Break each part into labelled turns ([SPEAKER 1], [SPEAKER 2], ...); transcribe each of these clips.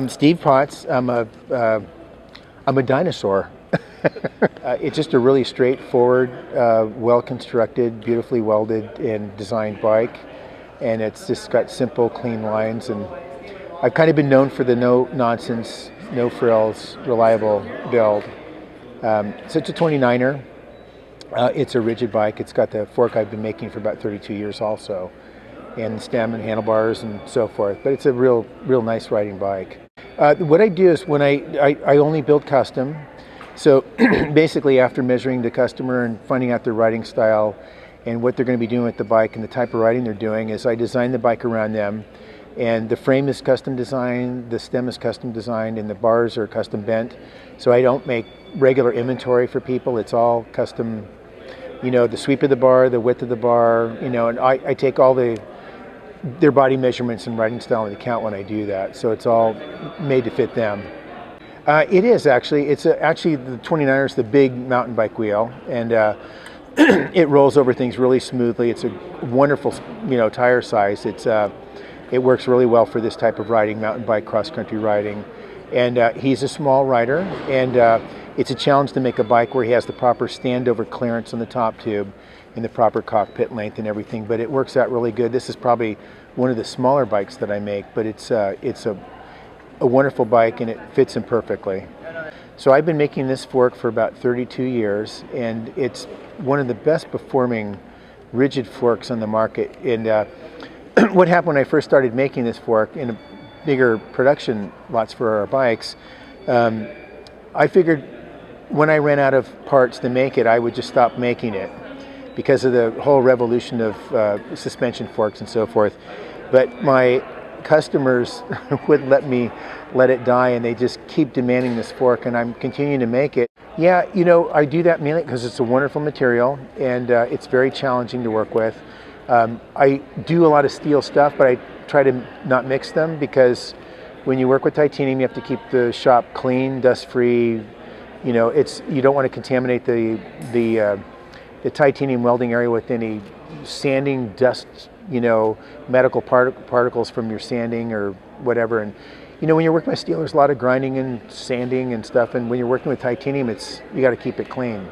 [SPEAKER 1] Steve Potts. I'm a dinosaur. It's just a really straightforward, well-constructed, beautifully welded and designed bike, and it's just got simple, clean lines. And I've kind of been known for the no-nonsense, no-frills, reliable build. So it's a 29er. It's a rigid bike. It's got the fork I've been making for about 32 years also, and stem and handlebars and so forth. But it's a real nice riding bike. What I do is when I only build custom. So basically, after measuring the customer and finding out their riding style and what they're going to be doing with the bike and the type of riding they're doing, is I design the bike around them. And the frame is custom designed, the stem is custom designed, and the bars are custom bent. So I don't make regular inventory for people. It's all custom, the sweep of the bar, the width of the bar, and I take all their body measurements and riding style into account when I do that. So it's all made to fit them. It is actually. It's actually the 29er is the big mountain bike wheel, and it rolls over things really smoothly. It's a wonderful, tire size. It works really well for this type of riding, mountain bike, cross-country riding. And he's a small rider, and it's a challenge to make a bike where he has the proper standover clearance on the top tube and the proper cockpit length and everything, but it works out really good. This is probably one of the smaller bikes that I make, but it's a wonderful bike, and it fits him perfectly. So I've been making this fork for about 32 years, and it's one of the best performing rigid forks on the market. And what happened when I first started making this fork in bigger production lots for our bikes, I figured when I ran out of parts to make it, I would just stop making it because of the whole revolution of suspension forks and so forth. But my customers wouldn't let me let it die, and they just keep demanding this fork, and I'm continuing to make it. Yeah, I do that mainly because it's a wonderful material, and it's very challenging to work with. I do a lot of steel stuff, but I try to not mix them, because when you work with titanium, you have to keep the shop clean, dust-free. You don't want to contaminate the titanium welding area with any sanding, dust, medical particles from your sanding or whatever. And when you're working with steel, there's a lot of grinding and sanding and stuff. And when you're working with titanium, you got to keep it clean.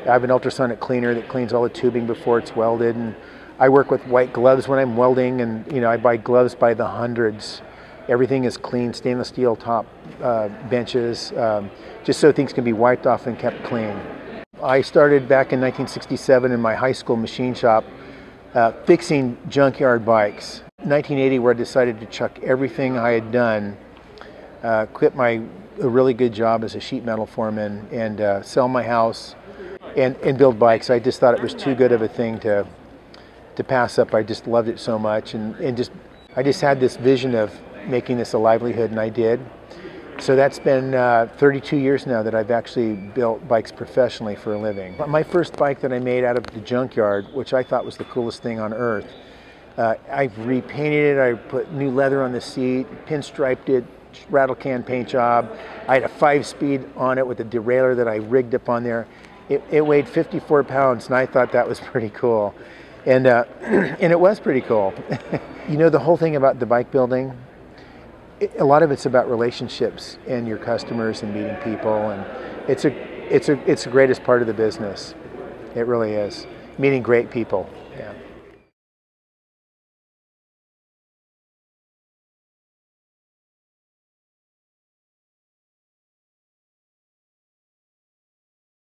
[SPEAKER 1] I have an ultrasonic cleaner that cleans all the tubing before it's welded, and I work with white gloves when I'm welding, and I buy gloves by the hundreds. Everything is clean, stainless steel top benches, just so things can be wiped off and kept clean. I started back in 1967 in my high school machine shop fixing junkyard bikes. 1980, where I decided to chuck everything I had done, quit a really good job as a sheet metal foreman, and sell my house and build bikes. I just thought it was too good of a thing to pass up. I just loved it so much, and I just had this vision of making this a livelihood, and I did. So that's been 32 years now that I've actually built bikes professionally for a living. My first bike that I made out of the junkyard, which I thought was the coolest thing on earth, I repainted it, I put new leather on the seat, pinstriped it, rattle can paint job. I had a 5-speed on it with a derailleur that I rigged up on there. It weighed 54 pounds, and I thought that was pretty cool. And it was pretty cool. The whole thing about the bike building, a lot of it's about relationships and your customers and meeting people, and it's the greatest part of the business. It really is, meeting great people. Yeah.